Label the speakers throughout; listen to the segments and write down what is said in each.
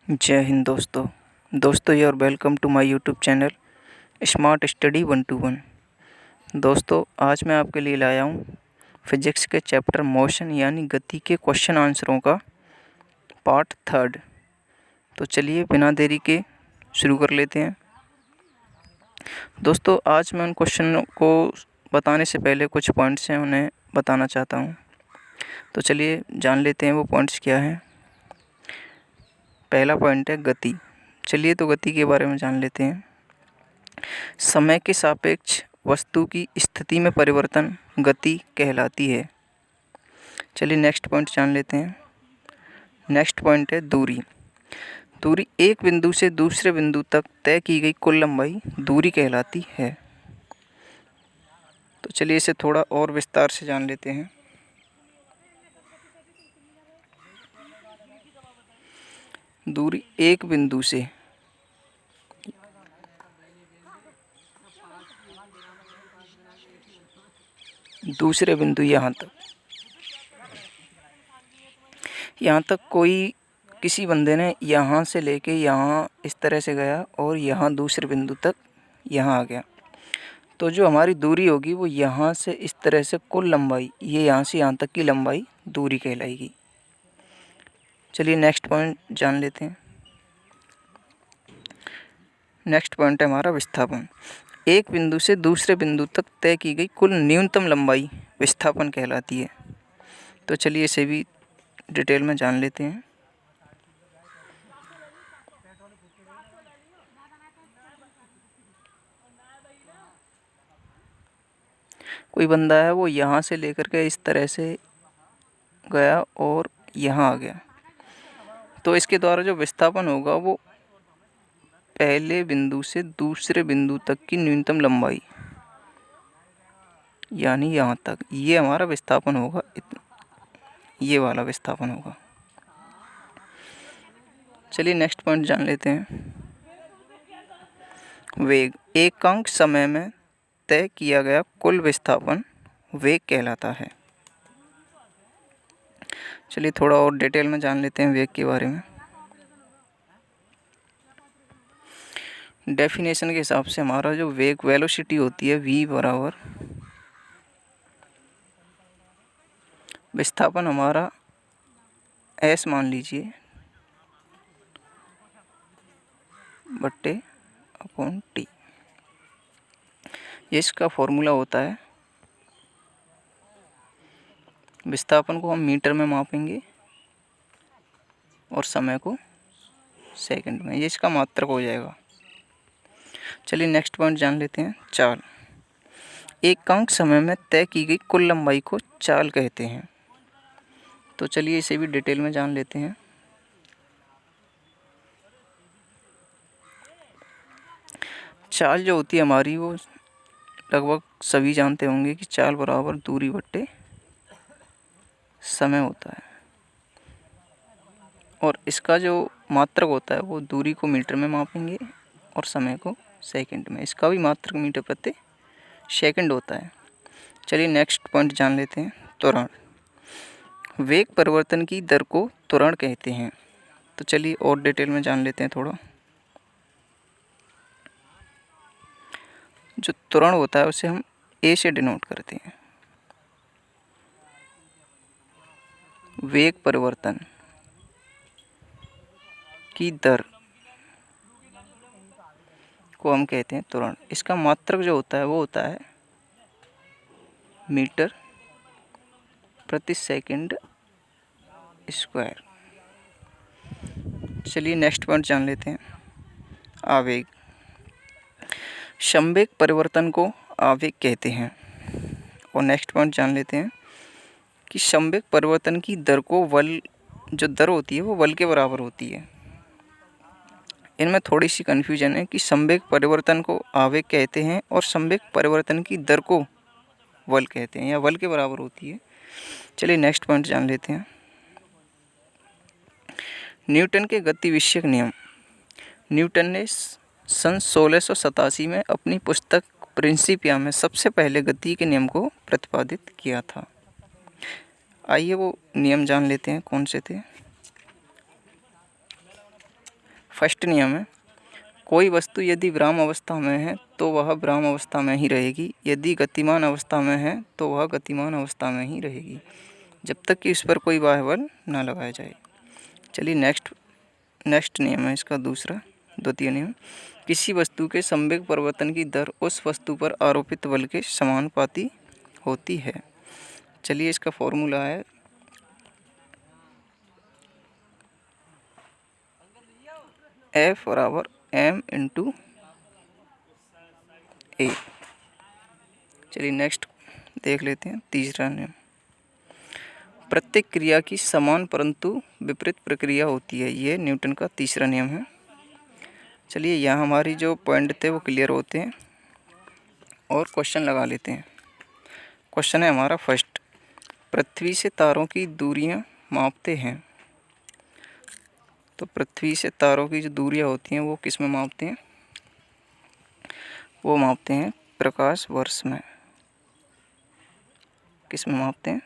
Speaker 1: जय हिंद दोस्तों you are welcome to my YouTube channel smart study 121। दोस्तों आज मैं आपके लिए लाया हूँ फिजिक्स के चैप्टर मोशन यानी गति के क्वेश्चन आंसरों का पार्ट 3। तो चलिए बिना देरी के शुरू कर लेते हैं। दोस्तों आज मैं उन क्वेश्चनों को बताने से पहले कुछ पॉइंट्स हैं उन्हें बताना चाहता हूँ। तो चलिए जान लेते हैं वो पॉइंट्स क्या हैं। पहला पॉइंट है गति। चलिए तो गति के बारे में जान लेते हैं। समय के सापेक्ष वस्तु की स्थिति में परिवर्तन गति कहलाती है। चलिए नेक्स्ट पॉइंट जान लेते हैं। नेक्स्ट पॉइंट है दूरी। दूरी एक बिंदु से दूसरे बिंदु तक तय की गई कुल लंबाई दूरी कहलाती है। तो चलिए इसे थोड़ा और विस्तार से जान लेते हैं। दूरी एक बिंदु से दूसरे बिंदु यहाँ तक कोई किसी बंदे ने यहाँ से लेके यहाँ इस तरह से गया और यहाँ दूसरे बिंदु तक यहाँ आ गया, तो जो हमारी दूरी होगी वो यहाँ से इस तरह से कुल लंबाई, ये यहाँ से यहाँ तक की लंबाई दूरी कहलाएगी। चलिए नेक्स्ट पॉइंट जान लेते हैं। नेक्स्ट पॉइंट है हमारा विस्थापन। एक बिंदु से दूसरे बिंदु तक तय की गई कुल न्यूनतम लंबाई विस्थापन कहलाती है। तो चलिए इसे भी डिटेल में जान लेते हैं। कोई बंदा है वो यहाँ से लेकर के इस तरह से गया और यहाँ आ गया, तो इसके द्वारा जो विस्थापन होगा वो पहले बिंदु से दूसरे बिंदु तक की न्यूनतम लंबाई यानी यहाँ तक, ये हमारा विस्थापन होगा। ये वाला विस्थापन होगा। चलिए नेक्स्ट पॉइंट जान लेते हैं। वेग। एकांक समय में तय किया गया कुल विस्थापन वेग कहलाता है। चलिए थोड़ा और डिटेल में जान लेते हैं वेग के बारे में। डेफिनेशन के हिसाब से हमारा जो वेग वेलोसिटी होती है v बराबर विस्थापन हमारा s मान लीजिए बट्टे अपॉन t। ये इसका फॉर्मूला होता है, विस्थापन को हम मीटर में मापेंगे और समय को सेकंड में, ये इसका मात्रक हो जाएगा। चलिए नेक्स्ट पॉइंट जान लेते हैं। चाल। एकांक समय में तय की गई कुल लंबाई को चाल कहते हैं। तो चलिए इसे भी डिटेल में जान लेते हैं। चाल जो होती है हमारी वो लगभग सभी जानते होंगे कि चाल बराबर दूरी बट्टे समय होता है, और इसका जो मात्रक होता है वो दूरी को मीटर में मापेंगे और समय को सेकंड में। इसका भी मात्रक मीटर प्रति सेकंड होता है। चलिए नेक्स्ट पॉइंट जान लेते हैं। त्वरण। वेग परिवर्तन की दर को त्वरण कहते हैं। तो चलिए और डिटेल में जान लेते हैं थोड़ा। जो त्वरण होता है उसे हम ए से डिनोट करते हैं। वेग परिवर्तन की दर को हम कहते हैं त्वरण। इसका मात्रक जो होता है वो होता है मीटर प्रति सेकंड स्क्वायर। चलिए नेक्स्ट पॉइंट जान लेते हैं। आवेग। संवेग परिवर्तन को आवेग कहते हैं। और नेक्स्ट पॉइंट जान लेते हैं कि संवेग परिवर्तन की दर को बल, जो दर होती है वो बल के बराबर होती है। इनमें थोड़ी सी कन्फ्यूजन है कि संवेग परिवर्तन को आवेग कहते हैं और संवेग परिवर्तन की दर को बल कहते हैं या बल के बराबर होती है। चलिए नेक्स्ट पॉइंट जान लेते हैं। न्यूटन के गति विषयक नियम। न्यूटन ने सन 1687 में अपनी पुस्तक प्रिंसिपिया में सबसे पहले गति के नियम को प्रतिपादित किया था। आइए वो नियम जान लेते हैं कौन से थे। फर्स्ट नियम है, कोई वस्तु यदि विराम अवस्था में है तो वह विराम अवस्था में ही रहेगी, यदि गतिमान अवस्था में है तो वह गतिमान अवस्था में ही रहेगी, जब तक कि इस पर कोई बाह्य बल ना लगाया जाए। चलिए नेक्स्ट नियम है इसका द्वितीय नियम, किसी वस्तु के संवेग परिवर्तन की दर उस वस्तु पर आरोपित बल के समानुपाती होती है। चलिए इसका फॉर्मूला है F बराबर m इंटू ए। चलिए नेक्स्ट देख लेते हैं तीसरा नियम, प्रत्येक क्रिया की समान परंतु विपरीत प्रक्रिया होती है, ये न्यूटन का तीसरा नियम है। चलिए यहाँ हमारी जो पॉइंट थे वो क्लियर होते हैं और क्वेश्चन लगा लेते हैं। क्वेश्चन है हमारा फर्स्ट, पृथ्वी से तारों की दूरियां मापते हैं। तो पृथ्वी से तारों की जो दूरियां होती हैं वो किस में मापते हैं? वो मापते हैं प्रकाश वर्ष में। किस में मापते हैं?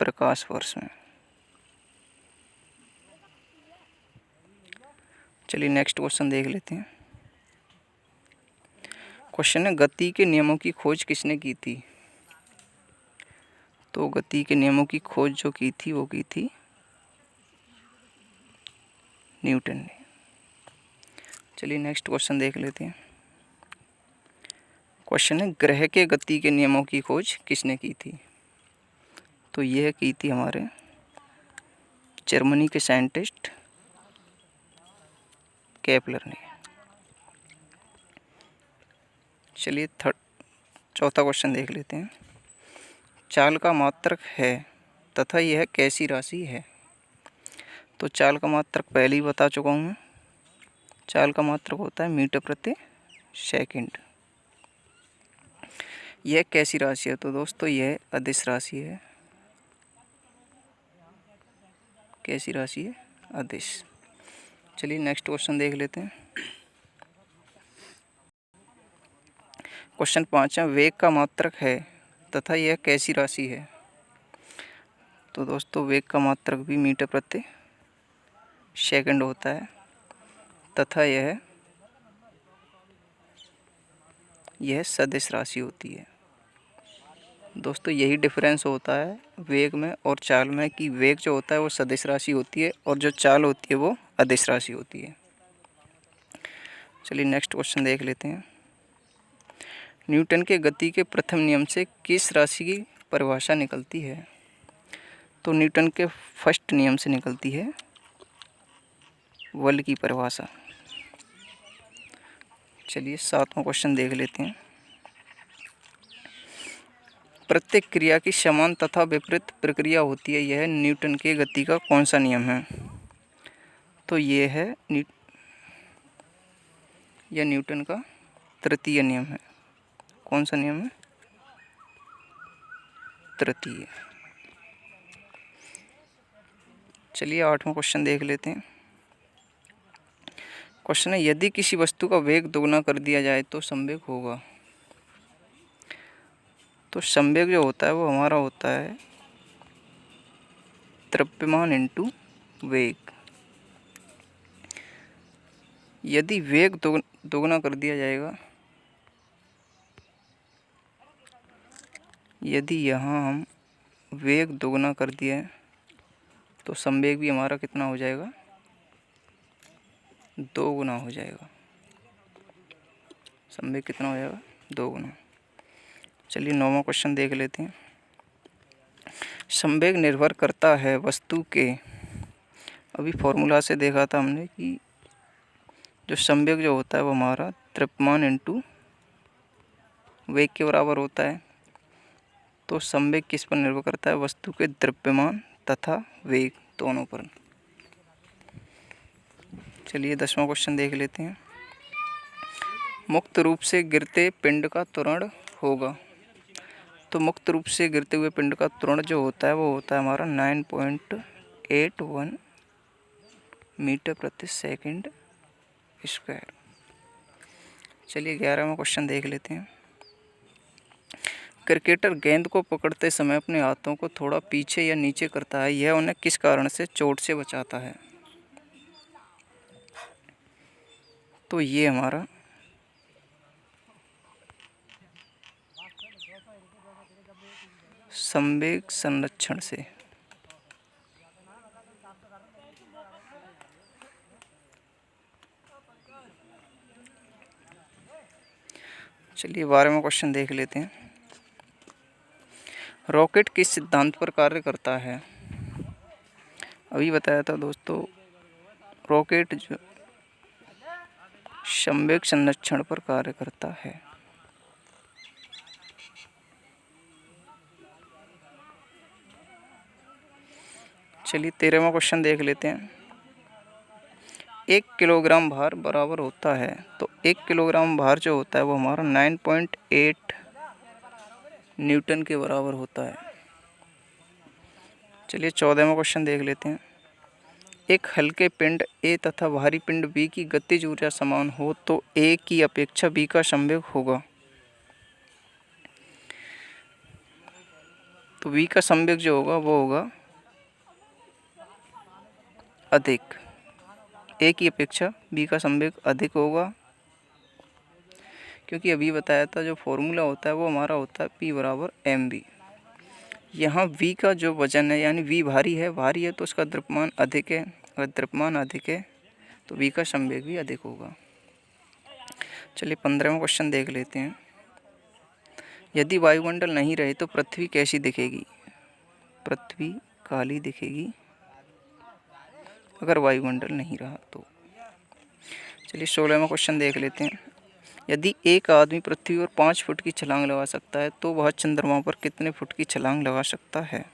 Speaker 1: प्रकाश वर्ष में। चलिए नेक्स्ट क्वेश्चन देख लेते हैं। क्वेश्चन है, गति के नियमों की खोज किसने की थी? तो गति के नियमों की खोज जो की थी वो की थी न्यूटन ने। चलिए नेक्स्ट क्वेश्चन देख लेते हैं। क्वेश्चन है, ग्रह के गति के नियमों की खोज किसने की थी? तो यह की थी हमारे जर्मनी के साइंटिस्ट केपलर ने। चलिए चौथा क्वेश्चन देख लेते हैं। चाल का मात्रक है तथा यह कैसी राशि है? तो चाल का मात्रक पहले ही बता चुका हूँ मैं। चाल का मात्रक होता है मीटर प्रति सेकंड। यह कैसी राशि है? तो दोस्तों यह अदिश राशि है। कैसी राशि है? अदिश। चलिए नेक्स्ट क्वेश्चन देख लेते हैं। क्वेश्चन 5 है, वेग का मात्रक है तथा यह कैसी राशि है? तो दोस्तों वेग का मात्रक भी मीटर प्रति सेकंड होता है तथा यह सदिश राशि होती है। दोस्तों यही डिफरेंस होता है वेग में और चाल में, कि वेग जो होता है वो सदिश राशि होती है और जो चाल होती है वो अदिश राशि होती है। चलिए नेक्स्ट क्वेश्चन देख लेते हैं। न्यूटन के गति के प्रथम नियम से किस राशि की परिभाषा निकलती है? तो न्यूटन के फर्स्ट नियम से निकलती है बल की परिभाषा। चलिए 7वां क्वेश्चन देख लेते हैं। प्रत्येक क्रिया की समान तथा विपरीत प्रक्रिया होती है, यह न्यूटन के गति का कौन सा नियम है? तो ये है यह न्यूटन का तृतीय नियम है। कौन सा नियम है? तृतीय। चलिए 8वां क्वेश्चन देख लेते हैं। क्वेश्चन है, यदि किसी वस्तु का वेग दोगुना कर दिया जाए तो संवेग होगा। तो संवेग जो होता है वो हमारा होता है द्रव्यमान इंटू वेग। यदि वेग दोगुना कर दिया जाएगा, यदि यहाँ हम वेग दोगुना कर दिए तो संवेग भी हमारा कितना हो जाएगा? 2 गुना हो जाएगा। संवेग कितना हो जाएगा? 2 गुना। चलिए 9वां क्वेश्चन देख लेते हैं। संवेग निर्भर करता है वस्तु के, अभी फॉर्मूला से देखा था हमने कि जो संवेग जो होता है वो हमारा द्रव्यमान इंटू वेग के बराबर होता है। तो संवेग किस पर निर्भर करता है? वस्तु के द्रव्यमान तथा वेग दोनों पर। चलिए 10वां क्वेश्चन देख लेते हैं। मुक्त रूप से गिरते पिंड का त्वरण होगा। तो मुक्त रूप से गिरते हुए पिंड का त्वरण जो होता है वो होता है हमारा 9.81 मीटर प्रति सेकंड स्क्वायर। चलिए 11वां क्वेश्चन देख लेते हैं। क्रिकेटर गेंद को पकड़ते समय अपने हाथों को थोड़ा पीछे या नीचे करता है, यह उन्हें किस कारण से चोट से बचाता है? तो ये हमारा संवेग संरक्षण से। चलिए 12वां क्वेश्चन देख लेते हैं। रॉकेट किस सिद्धांत पर कार्य करता है? अभी बताया था दोस्तों, रॉकेट जो संवेग संरक्षण पर कार्य करता है। चलिए 13वां क्वेश्चन देख लेते हैं। 1 किलोग्राम भार बराबर होता है, तो 1 किलोग्राम भार जो होता है वो हमारा 9.8 न्यूटन के बराबर होता है। चलिए 14वां क्वेश्चन देख लेते हैं। एक हल्के पिंड ए तथा भारी पिंड बी की गतिज ऊर्जा समान हो तो ए की अपेक्षा बी का संवेग होगा। तो बी का संवेग जो होगा वो होगा अधिक, ए की अपेक्षा बी का संवेग अधिक होगा, क्योंकि अभी बताया था जो फॉर्मूला होता है वो हमारा होता है P बराबर mv। यहाँ v का जो वजन है यानी v भारी है तो उसका द्रव्यमान अधिक है, अगर द्रव्यमान अधिक है तो v का संवेग भी अधिक होगा। चलिए 15वां क्वेश्चन देख लेते हैं। यदि वायुमंडल नहीं रहे तो पृथ्वी कैसी दिखेगी? पृथ्वी काली दिखेगी अगर वायुमंडल नहीं रहा तो। चलिए 16वां क्वेश्चन देख लेते हैं। यदि एक आदमी पृथ्वी पर 5 फुट की छलांग लगा सकता है तो वह चंद्रमा पर कितने फुट की छलांग लगा सकता है?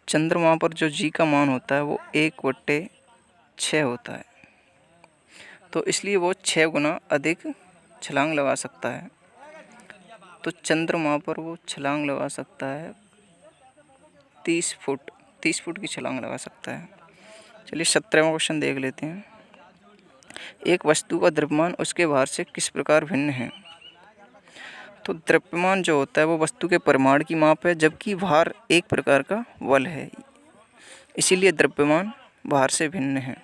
Speaker 1: चंद्रमा पर जो जी का मान होता है वो 1/6 होता है, तो इसलिए वो 6 गुना अधिक छलांग लगा सकता है। तो चंद्रमा पर वो छलांग लगा सकता है 30 फुट की छलांग लगा सकता है। चलिए 17वां क्वेश्चन देख लेते हैं। एक वस्तु का द्रव्यमान उसके भार से किस प्रकार भिन्न है? तो द्रव्यमान जो होता है वो वस्तु के परिमाण की माप है, जबकि भार एक प्रकार का बल है, इसीलिए द्रव्यमान भार से भिन्न है।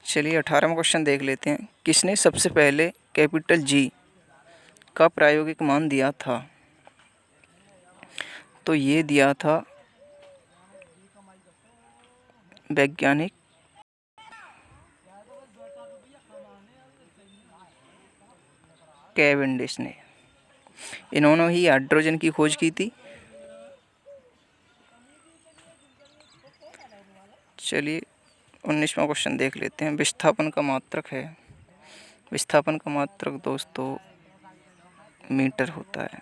Speaker 1: चलिए 18वां क्वेश्चन देख लेते हैं। किसने सबसे पहले कैपिटल जी का प्रायोगिक मान दिया था? तो ये दिया था वैज्ञानिक कैवेंडिश ने। इन्होंने ही हाइड्रोजन की खोज की थी। चलिए 19वां क्वेश्चन देख लेते हैं। विस्थापन का मात्रक है। विस्थापन का मात्रक दोस्तों मीटर होता है।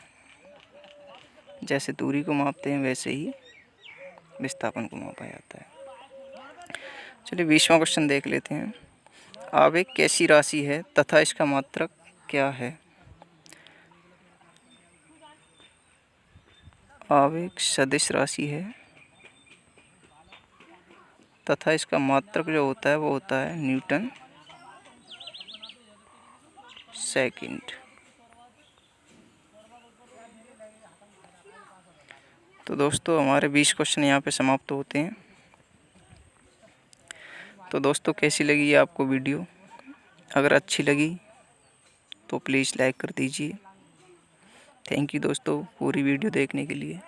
Speaker 1: जैसे दूरी को मापते हैं वैसे ही विस्थापन को मापा जाता है। चलिए 20वां क्वेश्चन देख लेते हैं। आवेग कैसी राशि है तथा इसका मात्रक क्या है? आवेग सदिश राशि है तथा इसका मात्रक जो होता है वो होता है न्यूटन सेकंड। तो दोस्तों हमारे 20 क्वेश्चन यहाँ पे समाप्त होते हैं। तो दोस्तों कैसी लगी आपको वीडियो? अगर अच्छी लगी तो प्लीज़ लाइक कर दीजिए। थैंक यू दोस्तों पूरी वीडियो देखने के लिए।